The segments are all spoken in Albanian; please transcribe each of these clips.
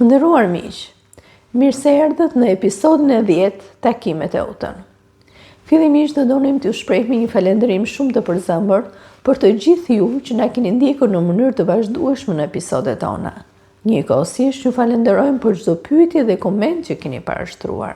Të nderuar miq, mirë se erdhët në episodin e 10 Takimet e Utën. Fillimisht do donim t'ju shprehim një falënderim shumë të përzemër për të gjithë ju që na keni ndjekur në mënyrë të vazhdueshme në episodet tona. Njëkohësisht ju falenderojmë për çdo pyetje dhe koment që keni parashtruar.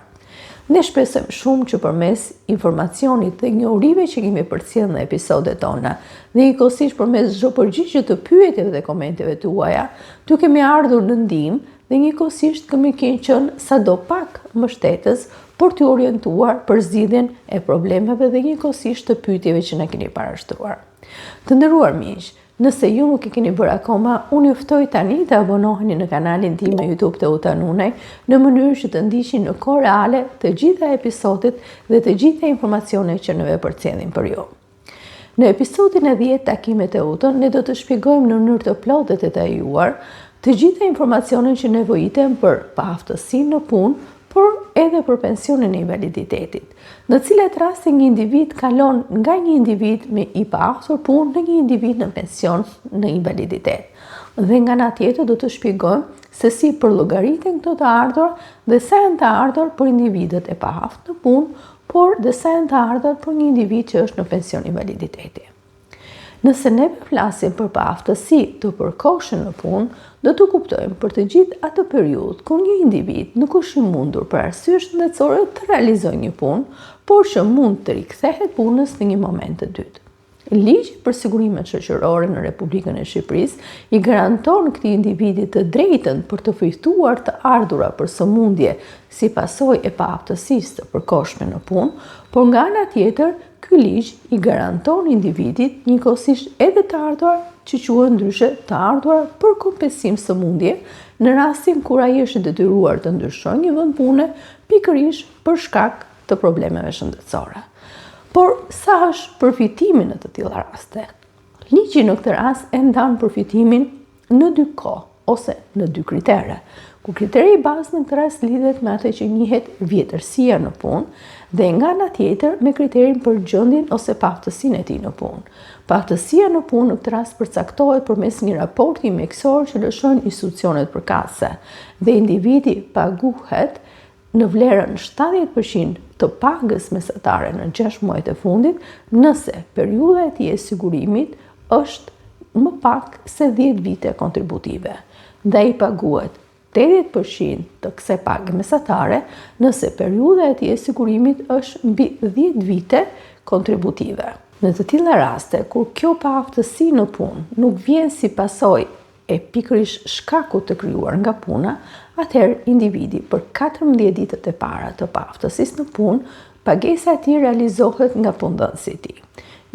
Ne shpresojmë shumë që përmes informacionit dhe njohurive që kemi përcjellë në episodet tona, dhe njëkohësisht përmes çdo përgjigje të pyetjeve dhe komenteve tuaja, t'ju kemi ardhur në ndihmë dhe njëkohësisht kemi qenë sadopak mbështetës për t'ju orientuar për zgjidhjen e problemeve dhe njëkohësisht të pyetjeve që na keni parashtruar. Të nderuar miq, nëse ju nuk e keni bërë akoma, unë ju ftoj tani të abonoheni në kanalin tim në YouTube të Uta Nunaj në mënyrë që të ndiqni në kohë reale të gjitha episodet dhe të gjitha informacionet që ne përcjellim për ju. Në episodin e 10 Takimet e Utën, ne do të shpjegojmë në mënyrë të plotë dhe detajuar të gjitha informacionet që nevojitem për paaftësinë në punë, por edhe për pensionin e invaliditetit, në cilat raste një individ kalon nga një individ me i paaftur punë në një individ në pension në invaliditet. Dhe nga ana tjetër do të shpjegojmë se si përllogëriten këto të ardhur dhe sa janë të ardhur për individët e paaftur në punë, por dhe sa janë të ardhur për një individ që është në pension invaliditeti. Nëse ne flasim për paaftësi të përkohshme në punë, do të kuptojmë për të gjithë atë periudhë kur një individ nuk është i mundur për arsye shëndetësore të realizojë një punë, por që mund të rikthehet punës në një moment të dytë. Ligji për sigurimet shoqërore në Republikën e Shqipërisë i garanton këtij individi të drejtën për të fituar të ardhura për sëmundje si pasojë e paaftësisë të përkohshme në punë, por nga ana tjetër ky ligj i garanton individit njëkohësisht edhe të ardhurar që quhen ndryshe të ardhurar për kompensim sëmundje në rastin kur ai është i detyruar të ndryshojë një vend pune pikërisht për shkak të problemeve shëndetësore. Por sa është përfitimi në të tilla raste? Ligji në këtë rast e ndan përfitimin në dy kohë ose në dy kritere, ku kriteri i bazë në këtë rast lidhet me atë që njihet vjetërsia në punë dhe nga ana tjetër me kriterin për gjendjen ose paaftësinë e tij në punë. Paaftësia në punë në këtë rast përcaktohet përmes një raporti mjekësor që lëshojnë institucionet përkatëse dhe individi paguhet në vlerën 70% të pagës mesatare në 6 muajt e fundit nëse periudha e tij e sigurimit është më pak se 10 vite kontributive. Dhe ai paguhet 80% të kësaj pagë mesatare nëse periudha e tij e sigurimit është mbi 10 vite kontributive. Në të tilla raste, kur kjo paaftësi në punë nuk vjen si pasojë e pikërisht shkakut të krijuar nga puna, atëherë individi për 14 ditët e para të paaftësisë në punë, pagesa e tij realizohet nga punëdhënësi i tij.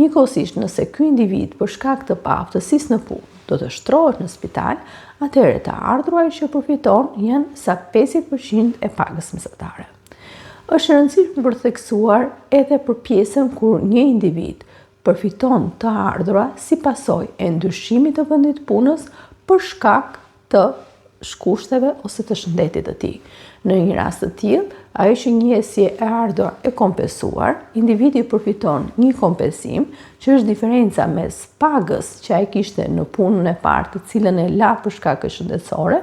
Njëkohësisht nëse ky individ për shkak të paaftësisë në punë do të shtrohet në spital, atëherë të ardhurat që përfiton janë sa 50% e pagës mesatare. Është e rëndësishme për të theksuar edhe për pjesën kur një individ përfiton të ardhura si pasojë e ndryshimit të vendit punës për shkak të shkushteve ose të shëndetit të tij. Në një rast të tillë, ajo që njihet si e ardhur e kompensuar, individi përfiton një kompensim që është diferenca mes pagës që ai kishte në punën e parë, të cilën e la për shkake shëndetësore,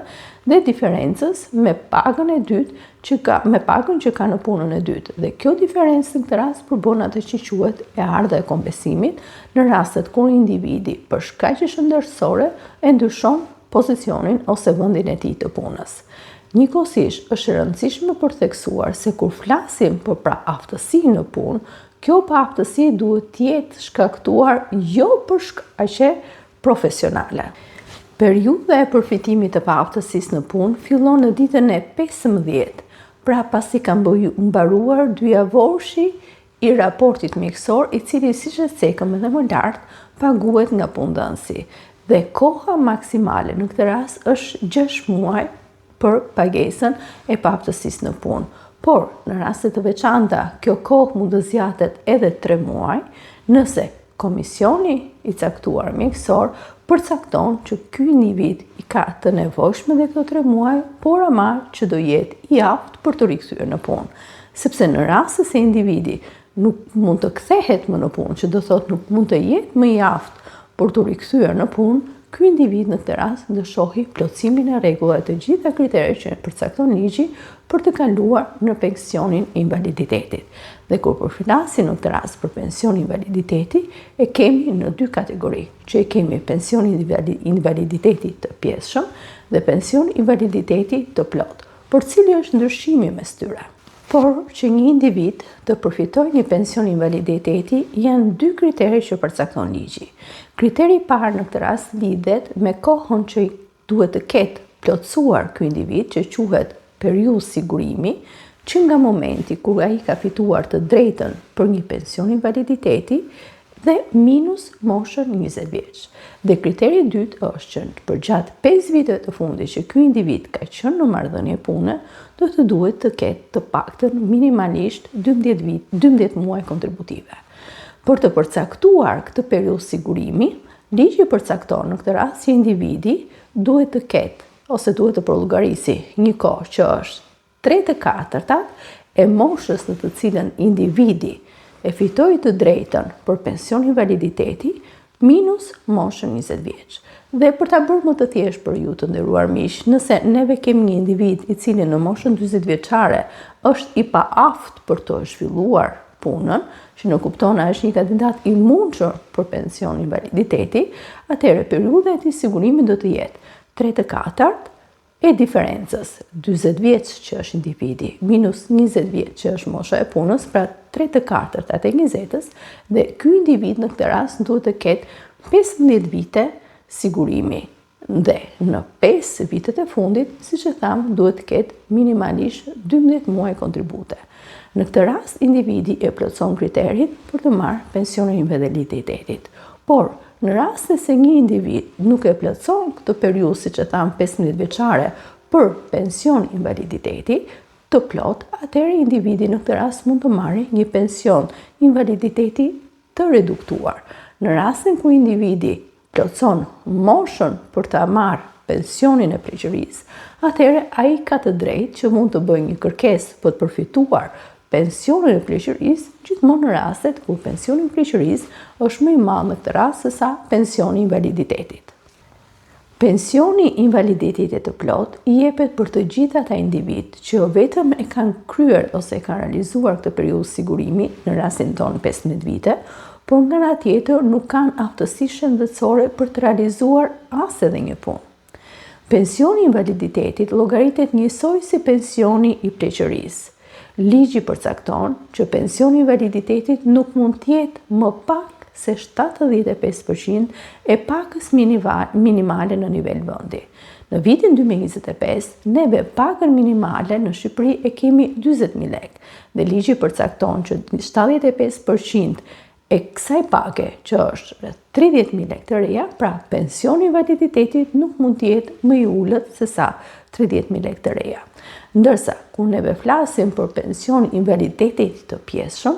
dhe diferencës me pagën e dytë me pagën që ka në punën e dytë. Dhe kjo diferencë në këtë rast përbën atë që quhet e ardha e kompensimit në rastet kur individi për shkaqe shëndetësore e ndryshon pozicionin ose vendin e tij të punës. Njëkohësisht është e rëndësishme për të theksuar se kur flasim për paaftësi në punë, kjo paaftësi duhet të jetë shkaktuar jo për shkaqe profesionale. Periudha e përfitimit të paaftësisë në punë fillon në ditën e 15, pra pasi ka mbaruar 2 javorshi i raportit mjekësor, i cili siç e cekëm edhe më lart, paguhet nga punëdhënësi. Dhe koha maksimale në këtë rast është 6 muaj për pagesën e paaftësisë në punë. Por, në raste të veçanta, kjo kohë mund të zgjatet edhe 3 muaj, nëse komisioni i caktuar mjekësor përcakton që ky individ i ka të nevojshme dhe këto 3 muaj, por ama që do jetë i aftë për të rikthyer në punë. Sepse në raste se individi nuk mund të kthehet më në punë, që do thotë nuk mund të jetë më i aftë për të rikthyer në punë, ky individ në këtë rast do shohë plotësimin e rregullave të gjitha kriteret që përcakton ligji për të kaluar në pensionin e invaliditetit. Dhe kur përflasim në këtë rast për pension invaliditeti, e kemi në dy kategori, që e kemi pension invaliditeti të pjesshëm dhe pension invaliditeti të plot. Por cili është ndryshimi mes tyre? Por që një individ të përfitojë një pension invaliditeti janë dy kriteret që përcakton ligji. Kriteri i parë në këtë rast lidhet me kohën që duhet të ketë plotësuar ky individ, që quhet periudhë sigurimi, që nga momenti kur ai ka fituar të drejtën për një pension invaliditeti dhe minus moshën 20 vjeç. Dhe kriteri i dytë është që përgjatë 5 viteve të fundit që ky individ ka qenë në marrëdhënie pune, do të duhet të ketë të paktën minimalisht 12 muaj kontributive. Për të përcaktuar këtë periudhë sigurimi, ligji përcakton në këtë rast që individi duhet të ketë ose duhet të prolongarisi një kohë që është 3/4 e moshës në të cilën individi e fitoi të drejtën për pension invaliditeti minus moshën 20 vjeç. Dhe për ta bërë më të thjeshtë për ju të nderuar miq, nëse neve kemi një individ i cili në moshën 40 vjeçare është i paaft për të zhvilluar punën, që në kupton është një kandidat i mundshëm për pension invaliditeti, atëherë periudha e sigurimit do të jetë 3/4 e diferencës 40 vjeç që është individi minus 20 vjeç që është mosha e punës, pra 3/4 e 20-s, dhe ky individ në këtë rast duhet të ketë 15 vite sigurimi. Dhe në 5 vitet e fundit, siç e tham, duhet të ketë minimalisht 12 muaj kontribute. Në këtë rast, individi e plotëson kriterit për të marrë pensionin e invaliditetit. Por, në rast se një individ nuk e plotëson këtë periudhë, siç e tham, 15 vjeçare për pension invaliditeti të plot, atëherë individi në këtë rast mund të marrë një pension invaliditeti të reduktuar. Në rastin ku individi plotëson moshën për të marrë pensionin e pleqërisë, atëherë ai ka të drejtë që mund të bëjë një kërkesë për të përfituar pensionin e pleqërisë gjithmonë në rastet kur pensioni i pleqërisë është më i madh në këtë rast se sa pensioni i invaliditetit. Pensioni i invaliditetit të plot i jepet për të gjithë ata individ që vetëm e kanë kryer ose e kanë realizuar këtë periudhë sigurimi, në rastin tonë 15 vite, por nga ana tjetër nuk kanë aftësi shëndetësore për të realizuar as edhe një punë. Pensioni i invaliditetit llogaritet njësoj si pensioni i pleqërisë. Ligji përcakton që pensioni i invaliditetit nuk mund të jetë më pak se 75% e pakës minimale në nivel vendi. Në vitin 2025, neve pakën minimale në Shqipëri e kemi 40.000 lekë, dhe ligji përcakton që 75% e kësaj pake, që është 30.000 lekë të reja, pra pensioni i invaliditetit nuk mund të jetë më i ulët se sa 30.000 lekë të reja. Ndërsa, kur neve flasim për pension invaliditetit të pjesshëm,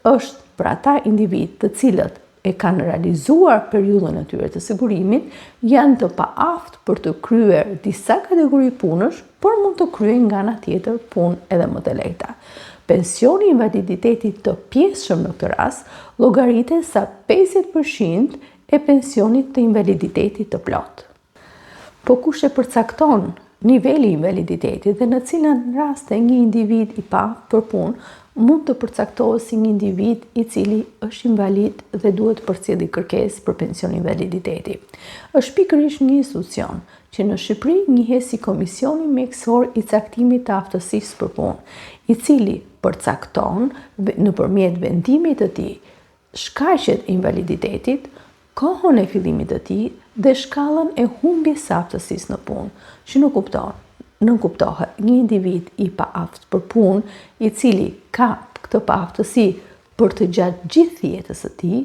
është për ata individ të cilët e kanë realizuar periudhën e tyre të sigurimit, janë të paaftë për të kryer disa kategori punësh, por mund të kryejnë nga ana tjetër punë edhe më të lehta. Pensioni i invaliditetit të pjesshëm në këtë rast llogaritet sa 50% e pensionit të invaliditetit të plot. Po kush e përcakton niveli i invaliditetit dhe në cilën raste një individ i paaft për punë mund të përcaktohet si një individ i cili është invalid dhe duhet të përcjellë kërkesë për pension invaliditeti. Është pikërisht një institucion që në Shqipëri njihet si Komisioni Mjekësor i Caktimit të Aftësisë për Punë, i cili përcakton nëpërmjet vendimit të tij shkaqet e invaliditetit, kohën e fillimit të tij dhe shkallën e humbjes së aftësisë në punë, që nuk kuptohet një individ i paaft për punë, i cili ka këtë paaftësi për të gjatë gjithë jetës së tij,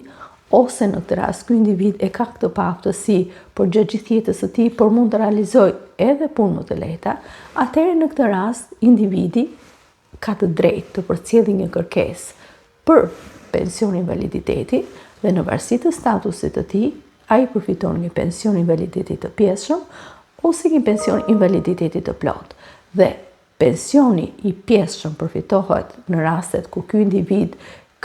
ose në këtë rast ky individ e ka këtë paaftësi për gjatë gjithë jetës së tij, por mund të realizojë edhe punë më të lehta, atëherë në këtë rast individi ka të drejtë të përcjellë një kërkesë për pension invaliditeti dhe në varësi të statusit të tij, ai përfiton një pension invaliditeti të pjesshëm ose një pension invaliditeti të plot. Dhe pensioni i pjesshëm përfitohet në rastet ku ky individ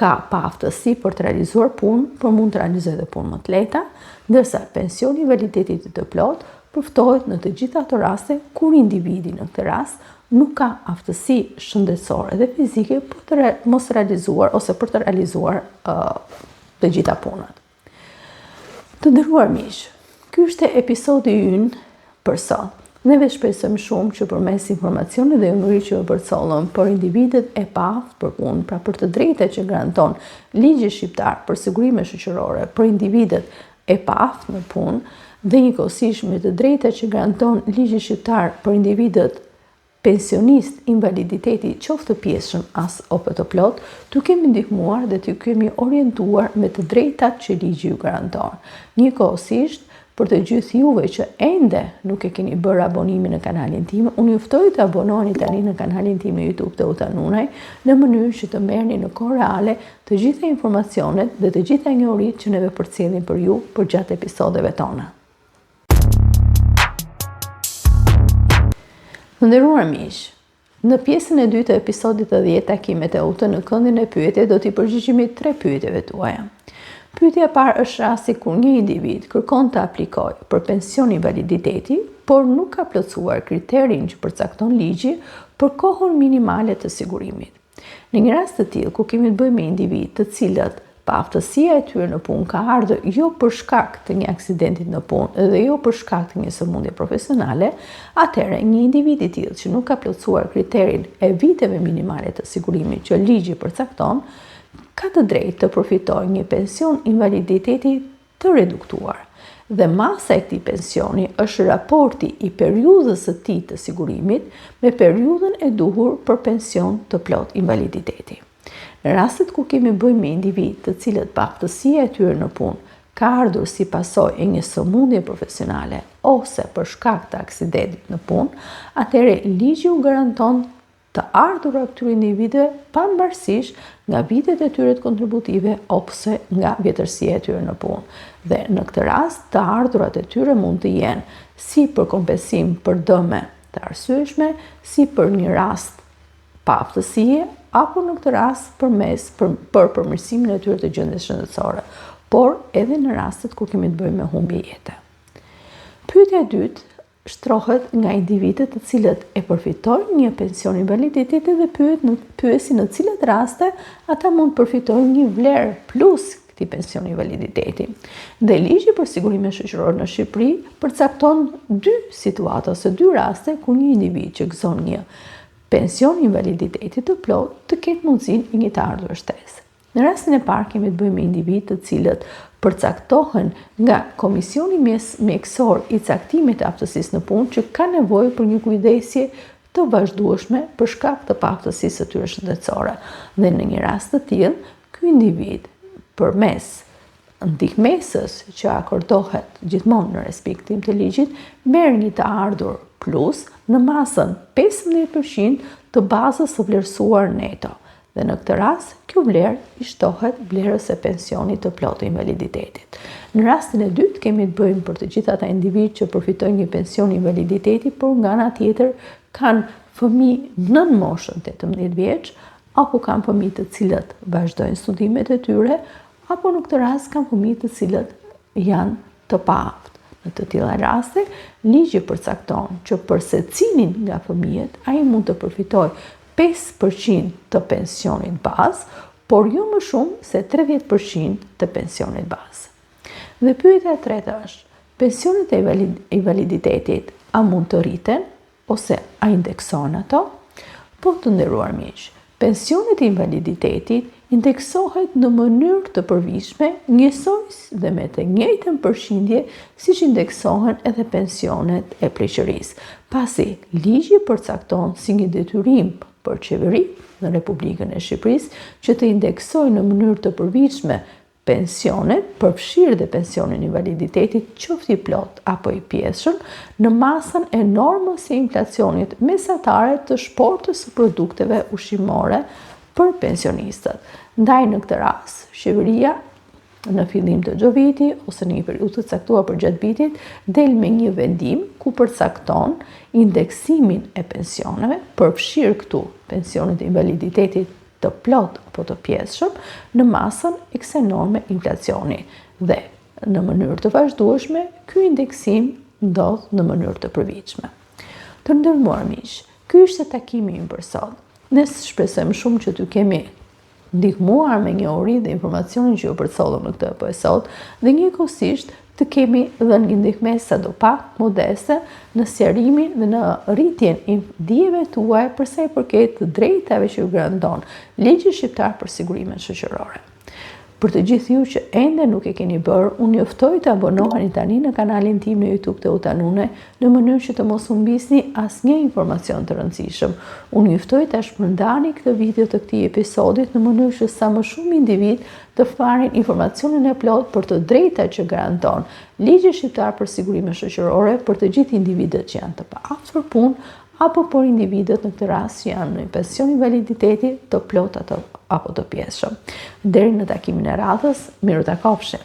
ka pa aftësi për të realizuar punë, por mund të realizojë edhe punë më të lehta, ndërsa pensioni i invaliditetit të plotë përftohet në të gjitha ato raste kur individi në këtë rast nuk ka aftësi shëndetësore dhe fizike për të mos realizuar ose për të realizuar të gjitha punët. Të nderuar miq, ky është episodi ynë për sot. Neve shpresojmë shumë që përmes informacionit dhe unëri që përcollëm për individet e paaftë për punë, pra për të drejtat që garanton ligji shqiptar për sigurime shoqërore për individet e paaftë në punë dhe njëkohësisht me të drejtat që garanton ligji shqiptar për individet pensionist invaliditeti qoftë pjesëshëm as apo të plot, t'u kemi ndihmuar dhe t'u kemi orientuar me të drejtat që ligji ju garanton. Njëkohësisht, për të gjithë juve që ende nuk e keni bërë abonimin në kanalin tim, unë ju ftoj të abononi tani në kanalin tim në YouTube të Utanunaj, në mënyrë që të merrni në kohë reale të gjitha informacionet dhe të gjitha njohuritë që neve përcjellim për ju për gjatë episodeve tona. Të nderuar miq, në pjesën e dytë të episodit të 10 takimet e UT në këndin e pyetje do t'i përgjigjemi 3 pyetjeve tuaja. Pyetja e parë është rasti kur një individ kërkon të aplikojë për pension invaliditeti, por nuk ka plotësuar kriterin që përcakton ligji për kohën minimale të sigurimit. Në një rast të tillë, ku kemi të bëjmë me individ të cilët pa aftësia e tyre në punë ka ardhur jo për shkak të një aksidenti në punë dhe jo për shkak të një sëmundje profesionale, atëherë një individ i tillë që nuk ka plotësuar kriterin e viteve minimale të sigurimit që ligji përcakton, ka të drejtë të përfitojë një pension invaliditeti të reduktuar. Dhe masa e këtij pensioni është raporti i periudhës së tij të sigurimit me periudhën e duhur për pension të plot invaliditeti. Në rastet ku kemi bëjmë me individ të cilët pa aftësia e tyre në punë ka ardhur si pasojë e një sëmundje profesionale ose për shkak të aksidentit në punë, atëherë ligji u garanton të ardhurat këtyre individëve pavarësisht nga vitet e tyre kontributive ose nga vjetërsia e tyre në punë. Dhe në këtë rast, të ardhurat e tyre mund të jenë si për kompensim për dëme të arsyeshme, si për një rast pa aftësie, apo në këtë rast për përmirësimin e tyre të gjendjes shëndetësore, por edhe në rastet kur kemi të bëjmë me humbje jete. Pyetja e dytë shtrohet nga individët të cilët e përfitojnë një pension invaliditeti dhe pyesi në cilat raste ata mund përfitojnë një vlerë plus këtij pension invaliditeti. Dhe ligji për sigurimin shoqëror në Shqipëri përcakton 2 situata ose 2 raste ku një individ që gëzon një pension invaliditeti të plot të ketë mundësinë e një të ardhur shtesë. Në rastin e parë kemi të bëjmë me individ të cilët përcaktohen nga Komisioni Mjekësor i Caktimit të Aftësisë në Punë që ka nevojë për një kujdesje të vazhdueshme për shkak të paaftësisë së tyre shëndetësore. Dhe në një rast të tillë, ky individ përmes ndihmesës që akordohet gjithmonë në respektim të ligjit, merr një të ardhur plus në masën 15% të bazës së vlerësuar neto. Dhe në këtë rast, kjo vlerë i shtohet vlerës së pensionit të plotë invaliditetit. Në rastin e dytë kemi të bëjmë për të gjithë ata individ që përfitojnë një pension invaliditeti, por nga ana tjetër kanë fëmijë nën moshën 18 vjeç, apo kanë fëmijë të cilët vazhdojnë studimet e tyre, apo në këtë rast kanë fëmijë të cilët janë të paaftë. Në të tilla raste, ligji përcakton që për secilin nga fëmijët ai mund të përfitojë 5% të pensionit bazë, por jo më shumë se 30% të pensionit bazë. Dhe pyetja e tretë është, pensionet e invaliditetit a mund të rriten ose a indeksohen ato? Po të nderuar miq, pensionet e invaliditetit indeksohet në mënyrë të përvishme njësoj dhe me të njëjtën përqindje siç indeksohen edhe pensionet e pleqërisë, pasi ligji përcakton si një detyrim për qeveri në Republikën e Shqipërisë që të indeksojë në mënyrë të përvishme pensionet, përfshirë dhe pensionin invaliditetit, qoftë i plot apo i pjesshëm, në masën e normës së inflacionit mesatare të shportës së produkteve ushqimore për pensionistët. Ndaj në këtë rast, qeveria në fillim të çdo viti ose në një periudhë të caktuar për gjatë vitit del me një vendim ku përcakton indeksimin e pensioneve, përfshirë këtu pensionet e invaliditetit të plot apo të pjesshëm në masën e kësaj norme inflacioni dhe në mënyrë të vazhdueshme ky indeksim ndodh në mënyrë të përvitshme. Të nderuar miq, ky ishte takimi im për sot. Ne shpresojmë shumë që t'ju kemi ndihmuar me njohuri dhe informacionin që ju përcollëm në këtë episod dhe njëkohësisht të kemi dhënë një ndihmë sadopak modeste në sqarimin dhe në rritjen e dijeve tuaj për sa i përket të drejtave që ju garanton ligji shqiptar për sigurimet shoqërore. Për të gjithë ju që ende nuk e keni bërë, unë juftoj të abonoheni tani në kanalin tim në YouTube të Utanune në mënyrë që të mos humbisni asnjë informacion të rëndësishëm. Unë juftoj të shpërndani këtë video të këtij episodit në mënyrë që sa më shumë individ të marrin informacionin e plot për të drejtat që garanton ligji shqiptar për sigurime shoqërore për të gjithë individët që janë të paaftë për punë apo por individët në këtë rast që janë në pension invaliditeti të plot apo të pjesshëm. Deri në takimin e radhës, miru takofshim.